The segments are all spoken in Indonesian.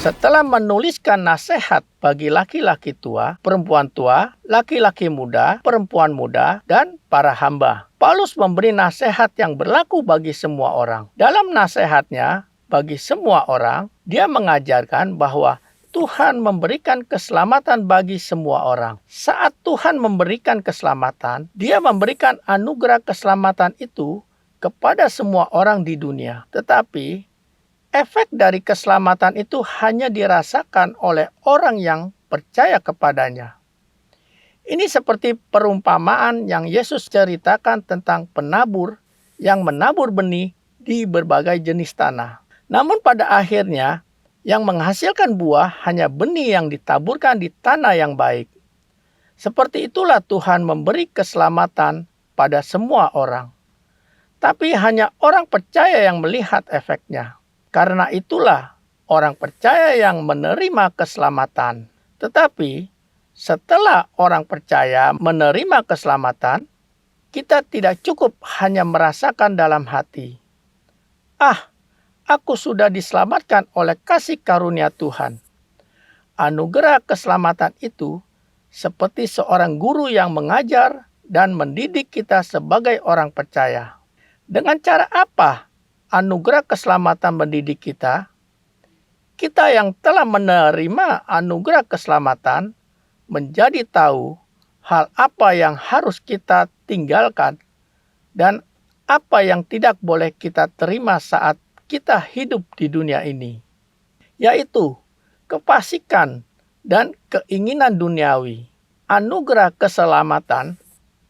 Setelah menuliskan nasihat bagi laki-laki tua, perempuan tua, laki-laki muda, perempuan muda, dan para hamba, Paulus memberi nasihat yang berlaku bagi semua orang. Dalam nasihatnya bagi semua orang, dia mengajarkan bahwa Tuhan memberikan keselamatan bagi semua orang. Saat Tuhan memberikan keselamatan, Dia memberikan anugerah keselamatan itu kepada semua orang di dunia. Tetapi efek dari keselamatan itu hanya dirasakan oleh orang yang percaya kepadanya. Ini seperti perumpamaan yang Yesus ceritakan tentang penabur yang menabur benih di berbagai jenis tanah. Namun pada akhirnya, yang menghasilkan buah hanya benih yang ditaburkan di tanah yang baik. Seperti itulah Tuhan memberi keselamatan pada semua orang. Tapi hanya orang percaya yang melihat efeknya. Karena itulah orang percaya yang menerima keselamatan. Tetapi setelah orang percaya menerima keselamatan, kita tidak cukup hanya merasakan dalam hati. Aku sudah diselamatkan oleh kasih karunia Tuhan. Anugerah keselamatan itu seperti seorang guru yang mengajar dan mendidik kita sebagai orang percaya. Dengan cara apa anugerah keselamatan mendidik kita? Kita yang telah menerima anugerah keselamatan menjadi tahu hal apa yang harus kita tinggalkan dan apa yang tidak boleh kita terima saat kita hidup di dunia ini, yaitu kefasikan dan keinginan duniawi. Anugerah keselamatan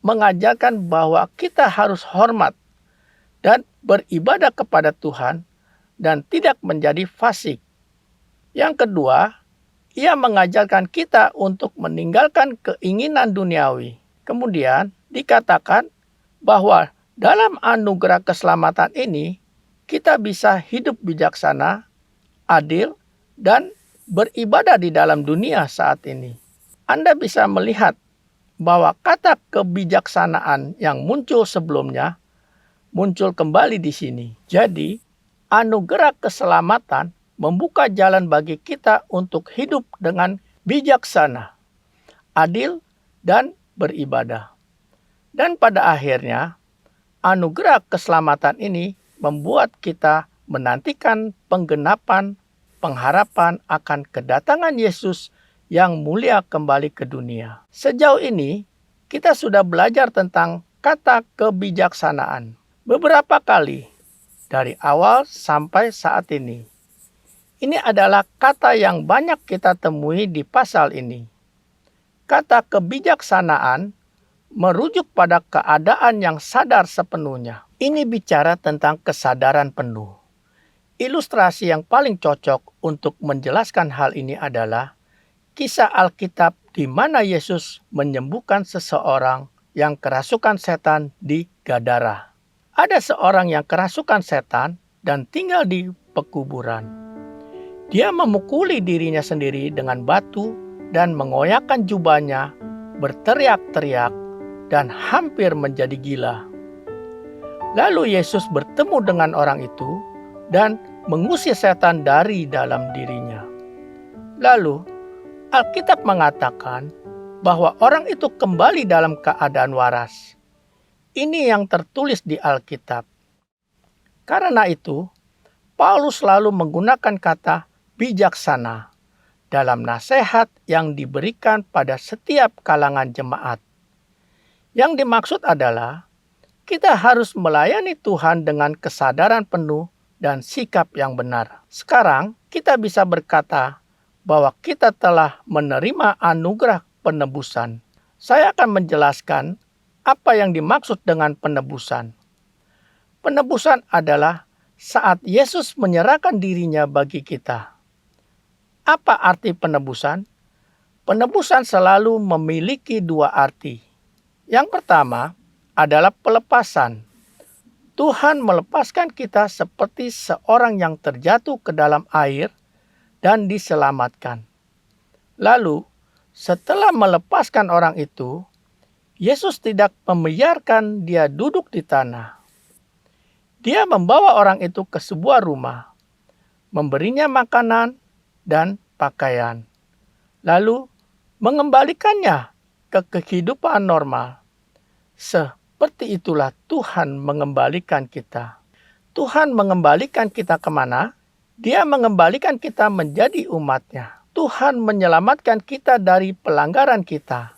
mengajarkan bahwa kita harus hormat dan beribadah kepada Tuhan dan tidak menjadi fasik. Yang kedua, ia mengajarkan kita untuk meninggalkan keinginan duniawi. Kemudian dikatakan bahwa dalam anugerah keselamatan ini, kita bisa hidup bijaksana, adil, dan beribadah di dalam dunia saat ini. Anda bisa melihat bahwa kata kebijaksanaan yang muncul sebelumnya muncul kembali di sini. Jadi, anugerah keselamatan membuka jalan bagi kita untuk hidup dengan bijaksana, adil, dan beribadah. Dan pada akhirnya, anugerah keselamatan ini membuat kita menantikan penggenapan pengharapan akan kedatangan Yesus yang mulia kembali ke dunia. Sejauh ini, kita sudah belajar tentang kata kebijaksanaan beberapa kali dari awal sampai saat ini. Ini adalah kata yang banyak kita temui di pasal ini. Kata kebijaksanaan merujuk pada keadaan yang sadar sepenuhnya. Ini bicara tentang kesadaran penuh. Ilustrasi yang paling cocok untuk menjelaskan hal ini adalah kisah Alkitab di mana Yesus menyembuhkan seseorang yang kerasukan setan di Gadara. Ada seorang yang kerasukan setan dan tinggal di pekuburan. Dia memukuli dirinya sendiri dengan batu dan mengoyakkan jubahnya, berteriak-teriak, dan hampir menjadi gila. Lalu Yesus bertemu dengan orang itu dan mengusir setan dari dalam dirinya. Lalu Alkitab mengatakan bahwa orang itu kembali dalam keadaan waras. Ini yang tertulis di Alkitab. Karena itu, Paulus selalu menggunakan kata bijaksana dalam nasihat yang diberikan pada setiap kalangan jemaat. Yang dimaksud adalah kita harus melayani Tuhan dengan kesadaran penuh dan sikap yang benar. Sekarang kita bisa berkata bahwa kita telah menerima anugerah penebusan. Saya akan menjelaskan apa yang dimaksud dengan penebusan. Penebusan adalah saat Yesus menyerahkan dirinya bagi kita. Apa arti penebusan? Penebusan selalu memiliki dua arti. Yang pertama adalah pelepasan. Tuhan melepaskan kita seperti seorang yang terjatuh ke dalam air dan diselamatkan. Lalu, setelah melepaskan orang itu, Yesus tidak membiarkan dia duduk di tanah. Dia membawa orang itu ke sebuah rumah, memberinya makanan, dan pakaian. Lalu mengembalikannya ke kehidupan normal. Seperti itulah Tuhan mengembalikan kita. Tuhan mengembalikan kita kemana? Dia mengembalikan kita menjadi umat-Nya. Tuhan menyelamatkan kita dari pelanggaran kita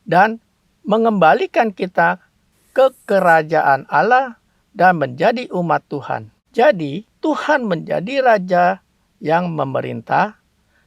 dan mengembalikan kita ke kerajaan Allah dan menjadi umat Tuhan. Jadi, Tuhan menjadi Raja yang memerintah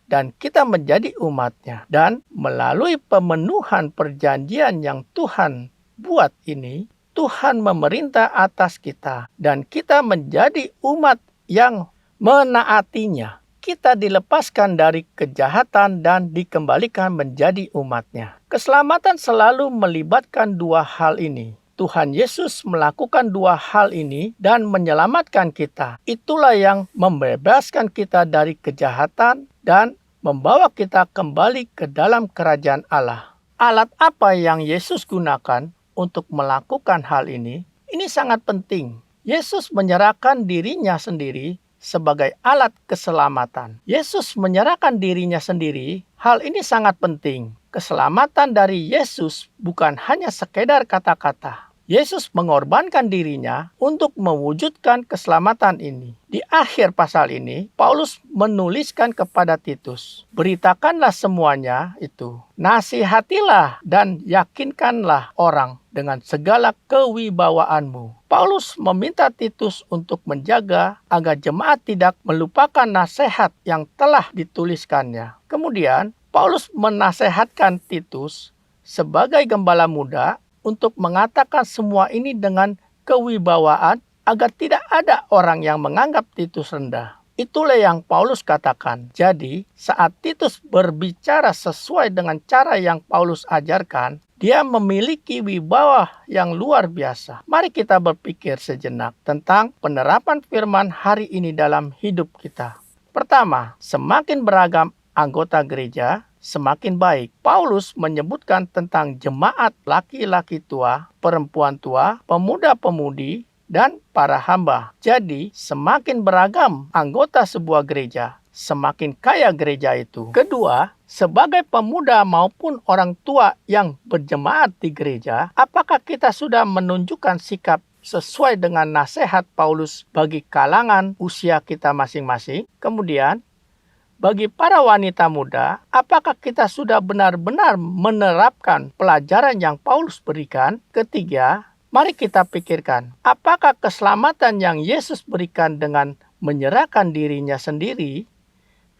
dan kita menjadi umat-Nya. Dan melalui pemenuhan perjanjian yang Tuhan buat ini, Tuhan memerintah atas kita dan kita menjadi umat yang menaatinya. Kita dilepaskan dari kejahatan dan dikembalikan menjadi umat-Nya. Keselamatan selalu melibatkan dua hal ini. Tuhan Yesus melakukan dua hal ini dan menyelamatkan kita. Itulah yang membebaskan kita dari kejahatan dan membawa kita kembali ke dalam kerajaan Allah. Alat apa yang Yesus gunakan untuk melakukan hal ini? Ini sangat penting. Yesus menyerahkan dirinya sendiri sebagai alat keselamatan. Yesus menyerahkan dirinya sendiri. Hal ini sangat penting. Keselamatan dari Yesus bukan hanya sekedar kata-kata. Yesus mengorbankan dirinya untuk mewujudkan keselamatan ini. Di akhir pasal ini, Paulus menuliskan kepada Titus, beritakanlah semuanya itu. Nasihatilah dan yakinkanlah orang dengan segala kewibawaanmu. Paulus meminta Titus untuk menjaga agar jemaat tidak melupakan nasihat yang telah dituliskannya. Kemudian, Paulus menasehatkan Titus sebagai gembala muda untuk mengatakan semua ini dengan kewibawaan agar tidak ada orang yang menganggap Titus rendah. Itulah yang Paulus katakan. Jadi, saat Titus berbicara sesuai dengan cara yang Paulus ajarkan, dia memiliki wibawa yang luar biasa. Mari kita berpikir sejenak tentang penerapan firman hari ini dalam hidup kita. Pertama, semakin beragam anggota gereja, semakin baik. Paulus menyebutkan tentang jemaat laki-laki tua, perempuan tua, pemuda-pemudi, dan para hamba. Jadi, semakin beragam anggota sebuah gereja, semakin kaya gereja itu. Kedua, sebagai pemuda maupun orang tua yang berjemaat di gereja, apakah kita sudah menunjukkan sikap sesuai dengan nasihat Paulus bagi kalangan usia kita masing-masing? Kemudian, bagi para wanita muda, apakah kita sudah benar-benar menerapkan pelajaran yang Paulus berikan? Ketiga, mari kita pikirkan, apakah keselamatan yang Yesus berikan dengan menyerahkan dirinya sendiri,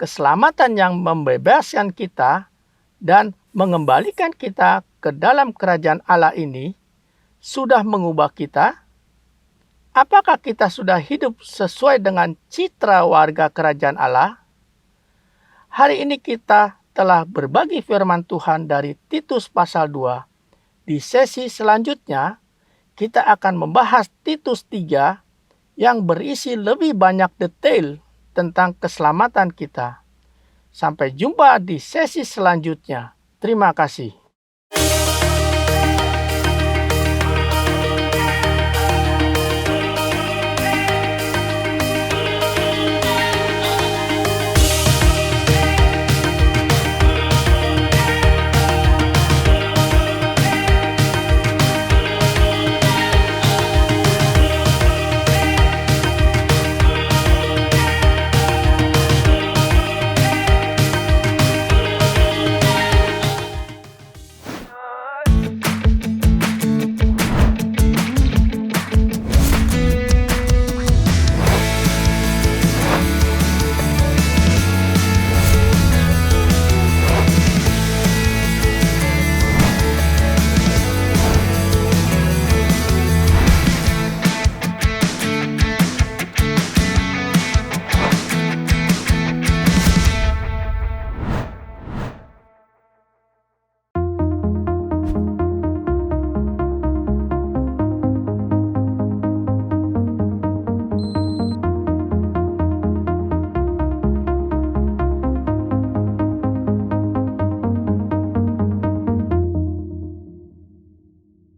keselamatan yang membebaskan kita dan mengembalikan kita ke dalam kerajaan Allah ini, sudah mengubah kita? Apakah kita sudah hidup sesuai dengan citra warga kerajaan Allah? Hari ini kita telah berbagi firman Tuhan dari Titus pasal 2. Di sesi selanjutnya, kita akan membahas Titus 3 yang berisi lebih banyak detail tentang keselamatan kita. Sampai jumpa di sesi selanjutnya. Terima kasih.